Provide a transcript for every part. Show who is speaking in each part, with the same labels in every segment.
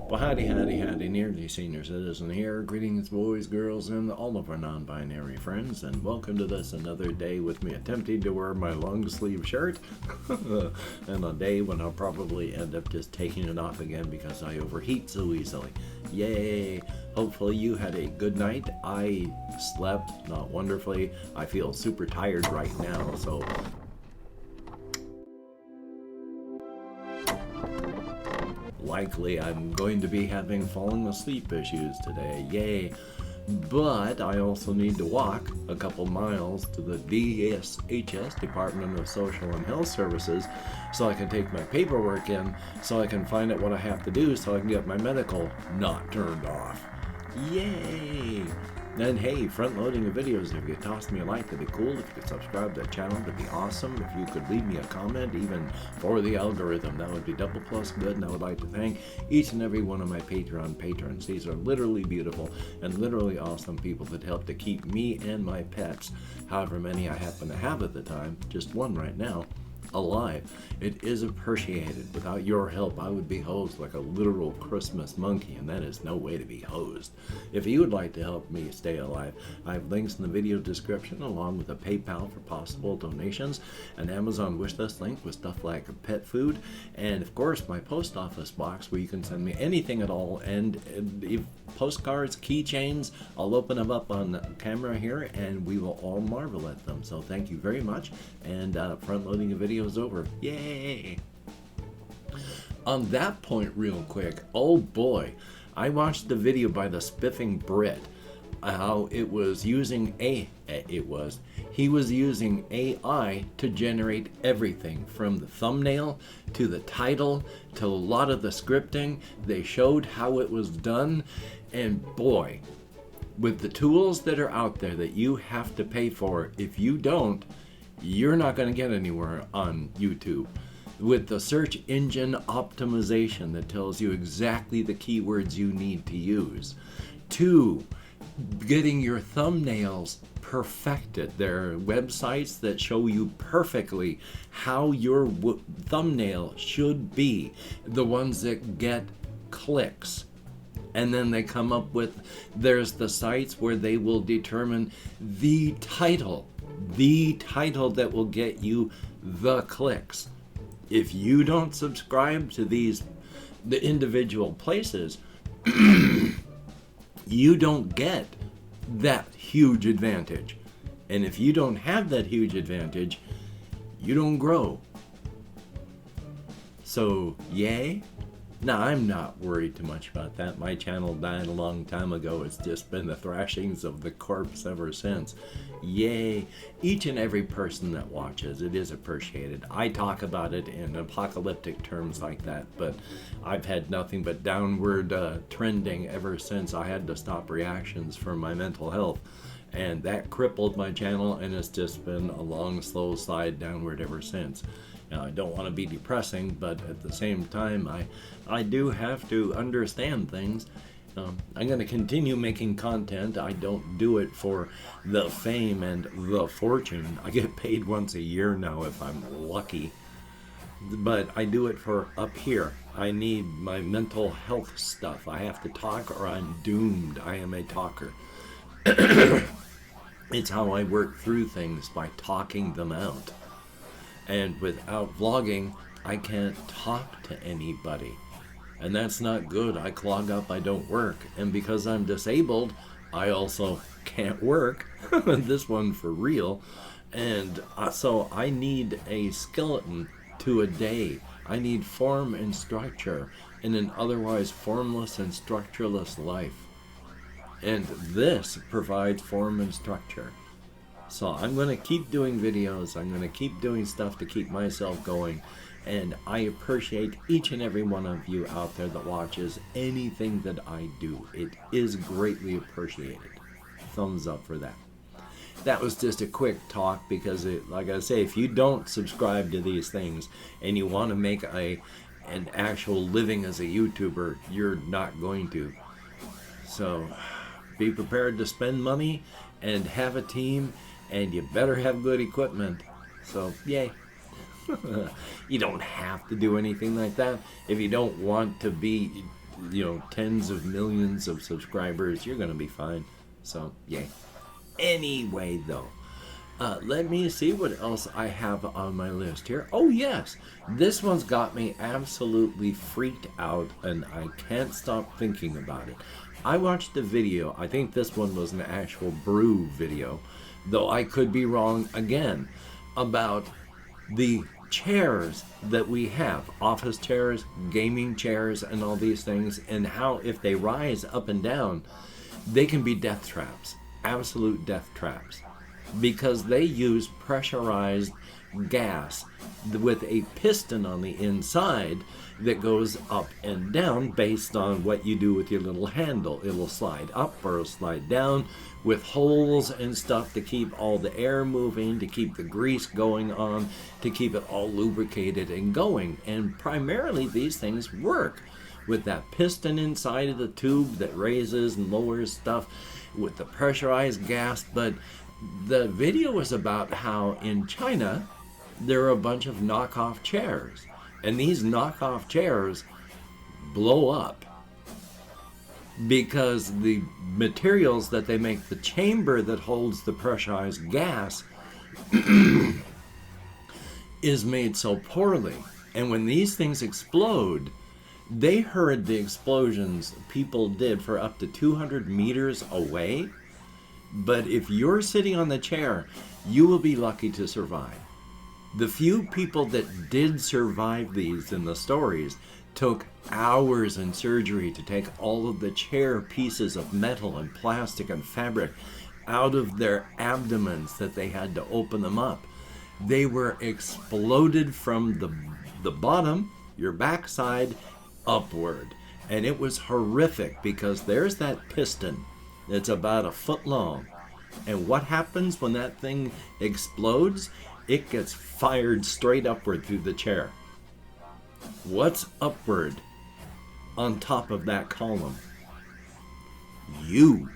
Speaker 1: Well, howdy, nearly senior citizen here. Greetings, boys, girls, and all of our non-binary friends, and welcome to this another day with me attempting to wear my long-sleeve shirt, and a day when I'll probably end up just taking it off again because I overheat so easily. Yay! Hopefully you had a good night. I slept not wonderfully. I feel super tired right now, so likely I'm going to be having falling asleep issues today. Yay! But I also need to walk a couple miles to the DSHS, Department of Social and Health Services, so I can take my paperwork in, so I can find out what I have to do so I can get my medical not turned off. Yay! And hey, front-loading of videos, if you toss me a like, that'd be cool. If you could subscribe to the channel, that'd be awesome. If you could leave me a comment, even for the algorithm, that would be double plus good. And I would like to thank each and every one of my Patreon patrons. These are literally beautiful and literally awesome people that help to keep me and my pets, however many I happen to have at the time, just one right now, alive. It is appreciated. Without your help, I would be hosed like a literal Christmas monkey, and that is no way to be hosed. If you would like to help me stay alive, I have links in the video description along with a PayPal for possible donations, an Amazon wishlist link with stuff like pet food, and of course my post office box where you can send me anything at all, and if postcards, keychains, I'll open them up on camera here and we will all marvel at them. So thank you very much, and front loading a video is over. Yay! On that point, real quick, oh boy, I watched the video by the Spiffing Brit, how he was using AI to generate everything from the thumbnail to the title to a lot of the scripting. They showed how it was done, and boy, with the tools that are out there that you have to pay for, if you don't, you're not going to get anywhere on YouTube. With the search engine optimization that tells you exactly the keywords you need to use, to getting your thumbnails perfected. There are websites that show you perfectly how your thumbnail should be, the ones that get clicks. And then they come up with, there's the sites where they will determine the title that will get you the clicks. If you don't subscribe to the individual places, you don't get that huge advantage. And if you don't have that huge advantage, you don't grow. So, yay? Now, I'm not worried too much about that. My channel died a long time ago. It's just been the thrashings of the corpse ever since. Yay. Each and every person that watches, it is appreciated. I talk about it in apocalyptic terms like that, but I've had nothing but downward trending ever since I had to stop reactions for my mental health. And that crippled my channel, and it's just been a long, slow slide downward ever since. Now, I don't want to be depressing, but at the same time, I do have to understand things. I'm going to continue making content. I don't do it for the fame and the fortune. I get paid once a year now if I'm lucky. But I do it for up here. I need my mental health stuff. I have to talk or I'm doomed. I am a talker. It's how I work through things, by talking them out. And without vlogging, I can't talk to anybody. And that's not good. I clog up, I don't work. And because I'm disabled, I also can't work. This one for real. And so I need a skeleton to a day. I need form and structure in an otherwise formless and structureless life. And this provides form and structure. So I'm going to keep doing videos. I'm going to keep doing stuff to keep myself going. And I appreciate each and every one of you out there that watches anything that I do. It is greatly appreciated. Thumbs up for that. That was just a quick talk because, like I say, if you don't subscribe to these things and you want to make an actual living as a YouTuber, you're not going to. So be prepared to spend money and have a team, and you better have good equipment. So, yay. You don't have to do anything like that. If you don't want to be tens of millions of subscribers, you're gonna be fine. So yay. Anyway, though, let me see what else I have on my list here. Oh yes, this one's got me absolutely freaked out, and I can't stop thinking about it. I watched a video, I think this one was an actual brew video, though I could be wrong again, about the chairs that we have, office chairs, gaming chairs, and all these things, and how if they rise up and down, they can be death traps, absolute death traps, because they use pressurized gas with a piston on the inside that goes up and down based on what you do with your little handle. It'll slide up or it'll slide down with holes and stuff to keep all the air moving, to keep the grease going on, to keep it all lubricated and going. And primarily these things work with that piston inside of the tube that raises and lowers stuff with the pressurized gas. But the video was about how in China there are a bunch of knockoff chairs, and these knockoff chairs blow up because the materials that they make, the chamber that holds the pressurized gas is made so poorly. And when these things explode, they heard the explosions people did for up to 200 meters away. But if you're sitting on the chair, you will be lucky to survive. The few people that did survive these in the stories took hours in surgery to take all of the chair pieces of metal and plastic and fabric out of their abdomens that they had to open them up. They were exploded from the bottom, your backside, upward. And it was horrific because there's that piston that's about a foot long. And what happens when that thing explodes? It gets fired straight upward through the chair. What's upward on top of that column? You.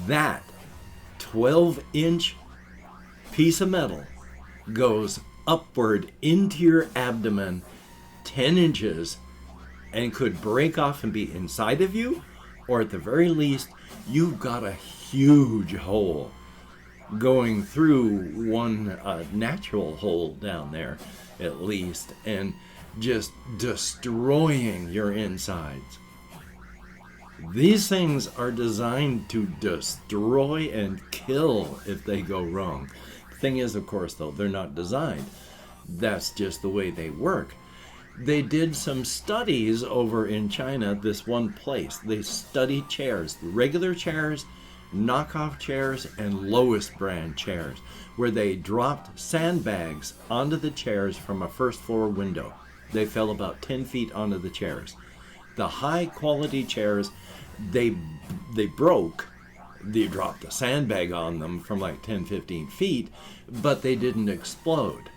Speaker 1: That 12-inch piece of metal goes upward into your abdomen 10 inches and could break off and be inside of you, or at the very least, you've got a huge hole going through one natural hole down there, at least, and just destroying your insides. These things are designed to destroy and kill if they go wrong. The thing is, of course, though, they're not designed. That's just the way they work. They did some studies over in China, this one place. They studied chairs, regular chairs, knockoff chairs, and lowest brand chairs, where they dropped sandbags onto the chairs from a first floor window. They fell about 10 feet onto the chairs. The high quality chairs, they broke. They dropped a sandbag on them from like 10, 15 feet, but they didn't explode.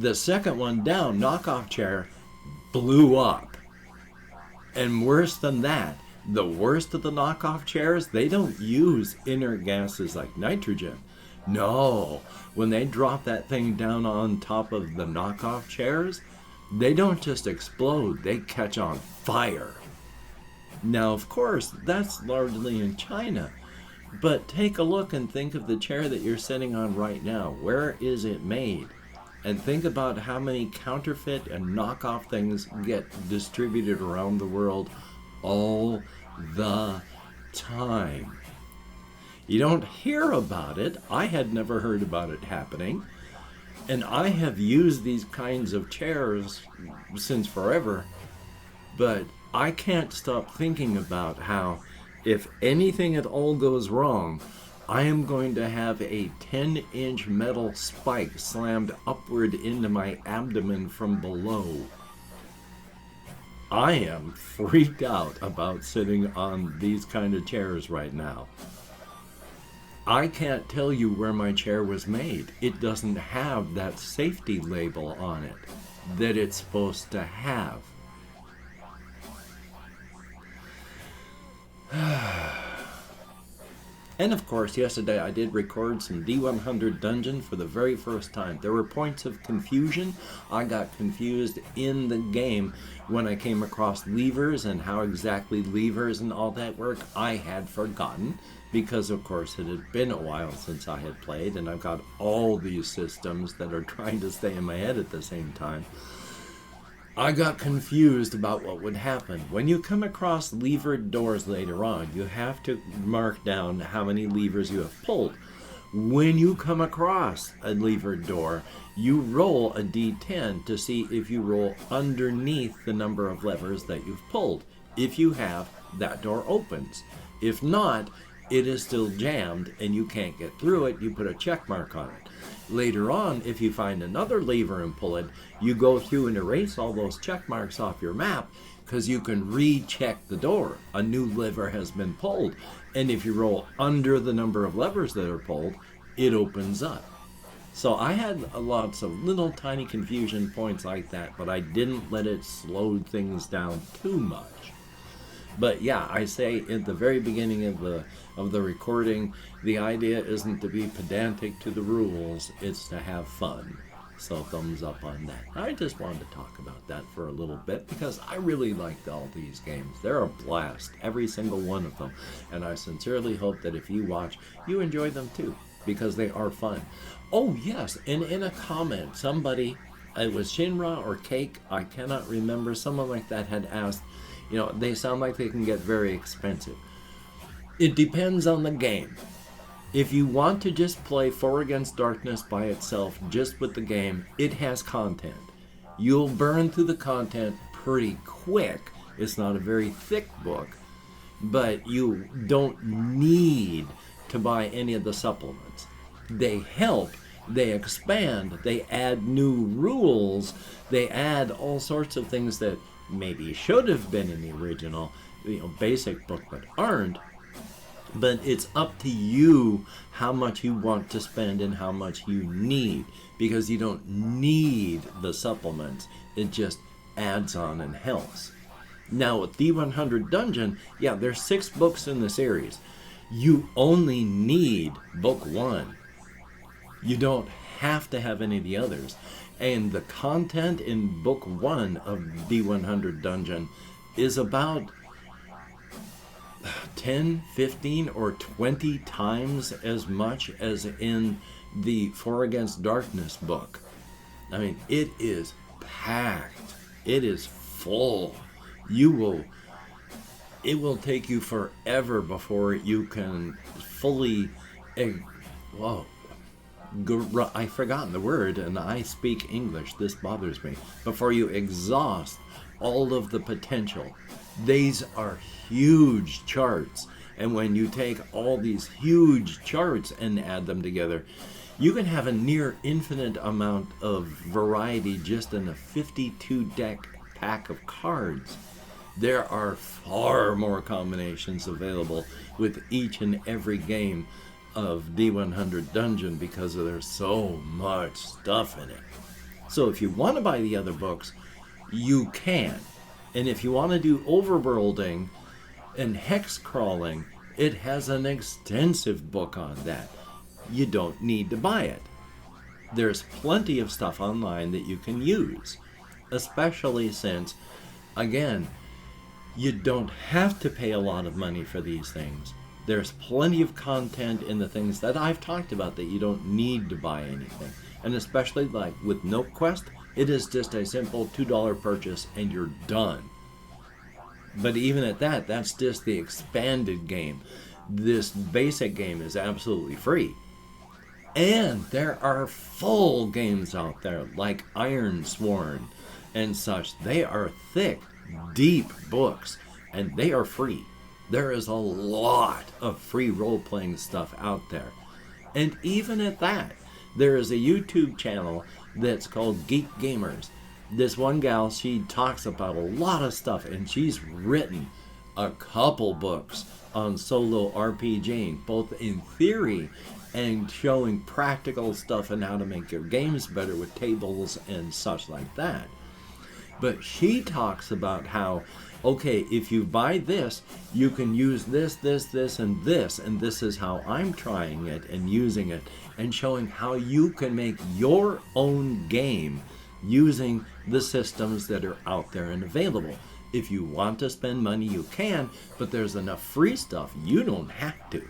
Speaker 1: The second one down, knockoff chair, blew up. And worse than that, the worst of the knockoff chairs, they don't use inert gases like nitrogen. No, when they drop that thing down on top of the knockoff chairs, they don't just explode, they catch on fire. Now, of course, that's largely in China, but take a look and think of the chair that you're sitting on right now. Where is it made? And think about how many counterfeit and knockoff things get distributed around the world all the time. You don't hear about it. I had never heard about it happening. And I have used these kinds of chairs since forever. But I can't stop thinking about how, if anything at all goes wrong, I am going to have a 10-inch metal spike slammed upward into my abdomen from below. I am freaked out about sitting on these kind of chairs right now. I can't tell you where my chair was made. It doesn't have that safety label on it that it's supposed to have. And of course, yesterday I did record some D100 Dungeon for the very first time. There were points of confusion. I got confused in the game when I came across levers and how exactly levers and all that work. I had forgotten because, of course, it had been a while since I had played, and I've got all these systems that are trying to stay in my head at the same time. I got confused about what would happen. When you come across levered doors later on, you have to mark down how many levers you have pulled. When you come across a levered door, you roll a d10 to see if you roll underneath the number of levers that you've pulled. If you have, that door opens. If not, it is still jammed and you can't get through it. You put a check mark on it. Later on, if you find another lever and pull it, you go through and erase all those check marks off your map because you can recheck the door. A new lever has been pulled. And if you roll under the number of levers that are pulled, it opens up. So I had lots of little tiny confusion points like that, but I didn't let it slow things down too much. But yeah, I say at the very beginning of the recording, the idea isn't to be pedantic to the rules, it's to have fun. So thumbs up on that. I just wanted to talk about that for a little bit because I really liked all these games. They're a blast, every single one of them. And I sincerely hope that if you watch, you enjoy them too, because they are fun. Oh yes, and in a comment, somebody, it was Shinra or Cake, I cannot remember, someone like that had asked, they sound like they can get very expensive. It depends on the game. If you want to just play 4 Against Darkness by itself, just with the game, it has content. You'll burn through the content pretty quick. It's not a very thick book, but you don't need to buy any of the supplements. They help, they expand, they add new rules, they add all sorts of things that maybe should have been in the original, basic book, but aren't. But it's up to you how much you want to spend and how much you need, because you don't need the supplements. It just adds on and helps. Now with D100 Dungeon, yeah, there's 6 books in the series. You only need book 1. You don't have to have any of the others. And the content in book 1 of D100 Dungeon is about 10, 15, or 20 times as much as in the 4 Against Darkness book. I mean, it is packed. It is full. It will take you forever before you can fully, I've forgotten the word, and I speak English, this bothers me. Before you exhaust all of the potential. These are huge charts, and when you take all these huge charts and add them together, you can have a near infinite amount of variety just in a 52 deck pack of cards. There are far more combinations available with each and every game of D100 Dungeon because there's so much stuff in it. So if you want to buy the other books, you can. And if you want to do overworlding and hex crawling, it has an extensive book on that. You don't need to buy it. There's plenty of stuff online that you can use, especially since, again, you don't have to pay a lot of money for these things. There's plenty of content in the things that I've talked about that you don't need to buy anything. And especially like with Note Quest, it is just a simple $2 purchase and you're done. But even at that, that's just the expanded game. This basic game is absolutely free. And there are full games out there like Iron Sworn and such. They are thick, deep books, and they are free. There is a lot of free role-playing stuff out there. And even at that, there is a YouTube channel that's called Geek Gamers. This one gal, she talks about a lot of stuff, and she's written a couple books on solo RPGing, both in theory and showing practical stuff and how to make your games better with tables and such like that. But she talks about how okay, if you buy this, you can use this, and this is how I'm trying it and using it, and showing how you can make your own game using the systems that are out there and available. If you want to spend money, you can, but there's enough free stuff, you don't have to.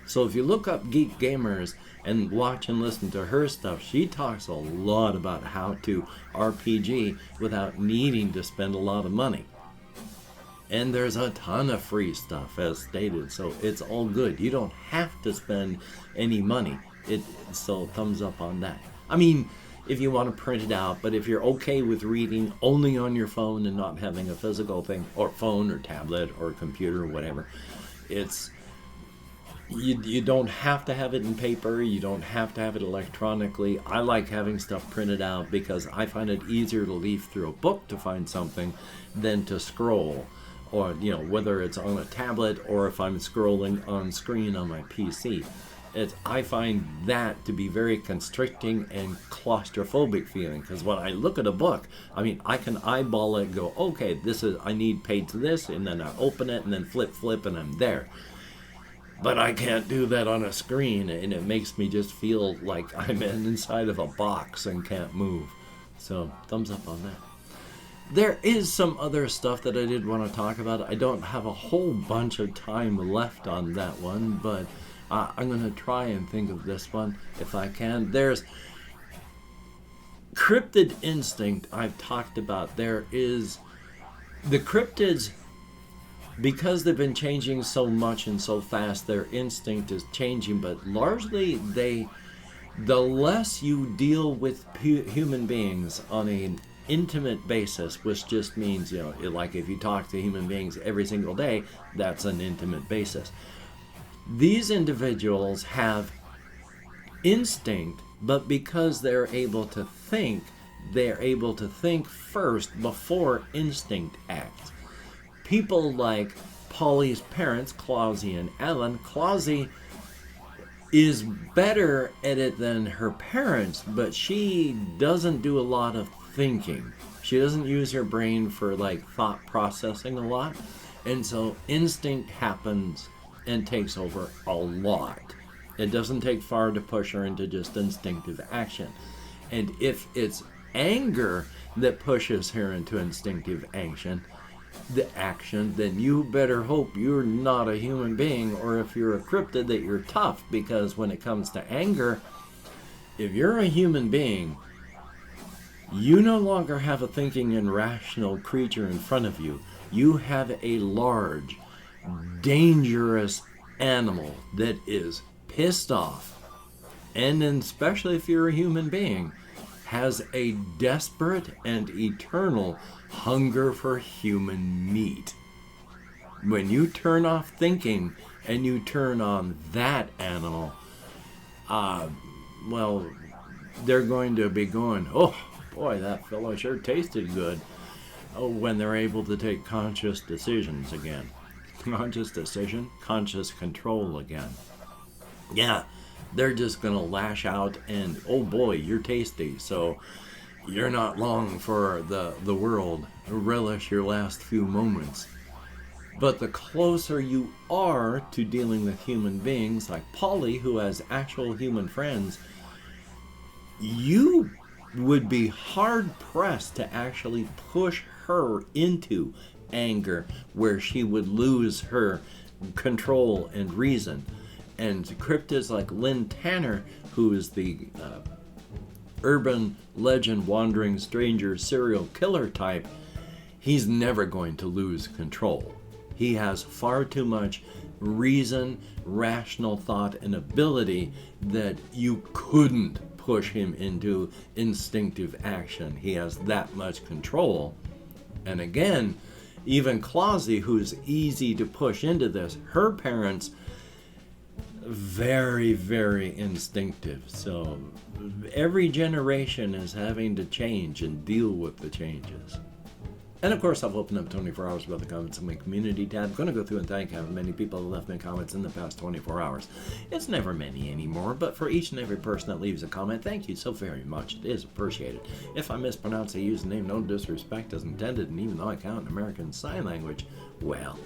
Speaker 1: So if you look up Geek Gamers and watch and listen to her stuff, she talks a lot about how to RPG without needing to spend a lot of money. And there's a ton of free stuff, as stated, so it's all good. You don't have to spend any money. So thumbs up on that. I mean, if you want to print it out, but if you're okay with reading only on your phone and not having a physical thing, or phone or tablet or computer or whatever, it's you don't have to have it in paper, you don't have to have it electronically. I like having stuff printed out because I find it easier to leaf through a book to find something than to scroll, or whether it's on a tablet or if I'm scrolling on screen on my PC. I find that to be very constricting and claustrophobic feeling, because when I look at a book, I mean, I can eyeball it and go, okay, I need page this, and then I open it and then flip and I'm there. But I can't do that on a screen, and it makes me just feel like I'm inside of a box and can't move. So, thumbs up on that. There is some other stuff that I did want to talk about. I don't have a whole bunch of time left on that one, but I'm going to try and think of this one if I can. There's Cryptid Instinct I've talked about. There is the cryptids. Because they've been changing so much and so fast, their instinct is changing, but largely the less you deal with human beings on an intimate basis, which just means, like if you talk to human beings every single day, that's an intimate basis. These individuals have instinct, but because they're able to think first before instinct acts. People like Polly's parents, Clausy and Ellen. Clausy is better at it than her parents, but she doesn't do a lot of thinking. She doesn't use her brain for thought processing a lot, and so instinct happens and takes over a lot. It doesn't take far to push her into just instinctive action. And if it's anger that pushes her into instinctive action, then you better hope you're not a human being, or if you're a cryptid, that you're tough, because when it comes to anger, if you're a human being, you no longer have a thinking and rational creature in front of you. You have a large, dangerous animal that is pissed off, and especially if you're a human being, has a desperate and eternal hunger for human meat. When you turn off thinking and you turn on that animal, they're going to be going, oh boy, that fellow sure tasted good. Oh, when they're able to take conscious decisions again. Conscious control again. Yeah, they're just gonna lash out and, oh boy, you're tasty, so you're not long for the world. Relish your last few moments. But the closer you are to dealing with human beings, like Polly, who has actual human friends, you would be hard-pressed to actually push her into anger, where she would lose her control and reason. And cryptids like Lynn Tanner, who is the urban legend wandering stranger serial killer type, he's never going to lose control. He has far too much reason, rational thought, and ability that you couldn't push him into instinctive action. He has that much control. And again, even Clausy, who's easy to push into this, her parents, very, very instinctive. So every generation is having to change and deal with the changes. And of course, I've opened up 24 hours worth of comments in my community tab. I'm going to go through and thank how many people have left me comments in the past 24 hours. It's never many anymore, but for each and every person that leaves a comment, thank you so very much. It is appreciated. If I mispronounce a username, no disrespect is intended, and even though I count in American Sign Language, well,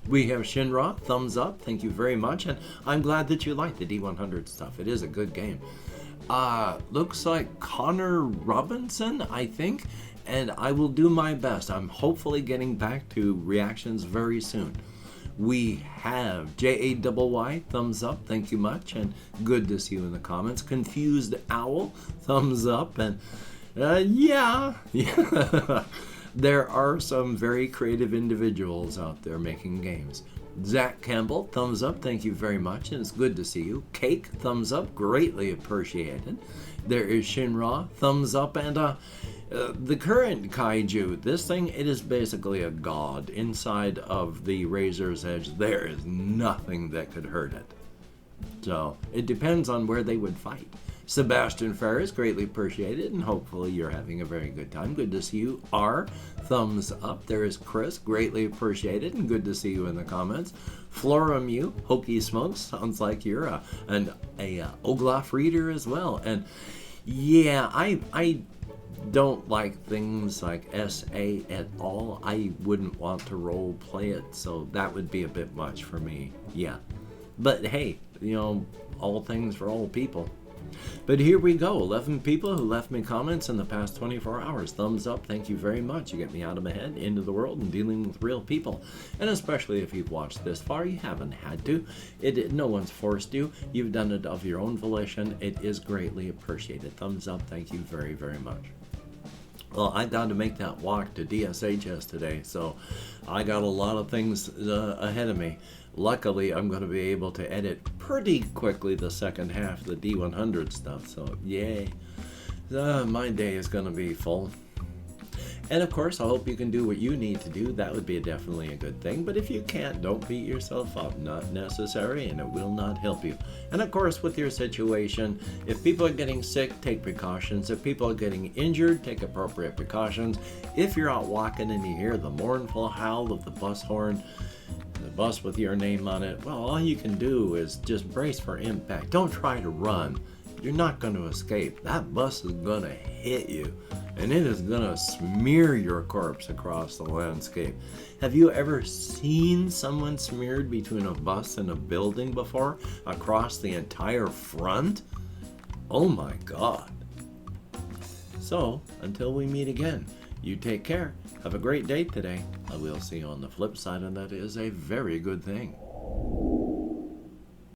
Speaker 1: we have Shinra, thumbs up, thank you very much, and I'm glad that you like the D100 stuff. It is a good game. Looks like Connor Robinson, I think, and I will do my best. I'm hopefully getting back to reactions very soon. We have JAYY, thumbs up, thank you much, and good to see you in the comments. Confused Owl, thumbs up, and yeah. There are some very creative individuals out there making games. Zach Campbell, thumbs up, thank you very much, and it's good to see you. Cake, thumbs up, greatly appreciated. There is Shinra, thumbs up, and the current kaiju, this thing, it is basically a god. Inside of the Razor's Edge, there is nothing that could hurt it. So, it depends on where they would fight. Sebastian Ferris, greatly appreciated, and hopefully you're having a very good time. Good to see you. R, thumbs up. There is Chris, greatly appreciated, and good to see you in the comments. Flora Mew, Hokey Smokes, sounds like you're an Oglaf reader as well. And yeah, I don't like things like SA at all. I wouldn't want to role play it, so that would be a bit much for me. Yeah. But hey, you know, all things for all people. But here we go, 11 people who left me comments in the past 24 hours. Thumbs up, thank you very much. You get me out of my head, into the world, and dealing with real people. And especially if you've watched this far, you haven't had to. No one's forced you. You've done it of your own volition. It is greatly appreciated. Thumbs up, thank you very, very much. Well, I got to make that walk to DSHS today, so I got a lot of things ahead of me. Luckily, I'm going to be able to edit pretty quickly the second half of the D100 stuff, so yay. My day is going to be full. And of course, I hope you can do what you need to do. That would be definitely a good thing. But if you can't, don't beat yourself up. Not necessary, and it will not help you. And of course, with your situation, if people are getting sick, take precautions. If people are getting injured, take appropriate precautions. If you're out walking and you hear the mournful howl of the bus horn, the bus with your name on it, well, all you can do is just brace for impact. Don't try to run. You're not going to escape. That bus is going to hit you, and it is going to smear your corpse across the landscape. Have you ever seen someone smeared between a bus and a building before, across the entire front? Oh my God. So, until we meet again, you take care. Have a great day today. I will see you on the flip side, and that is a very good thing.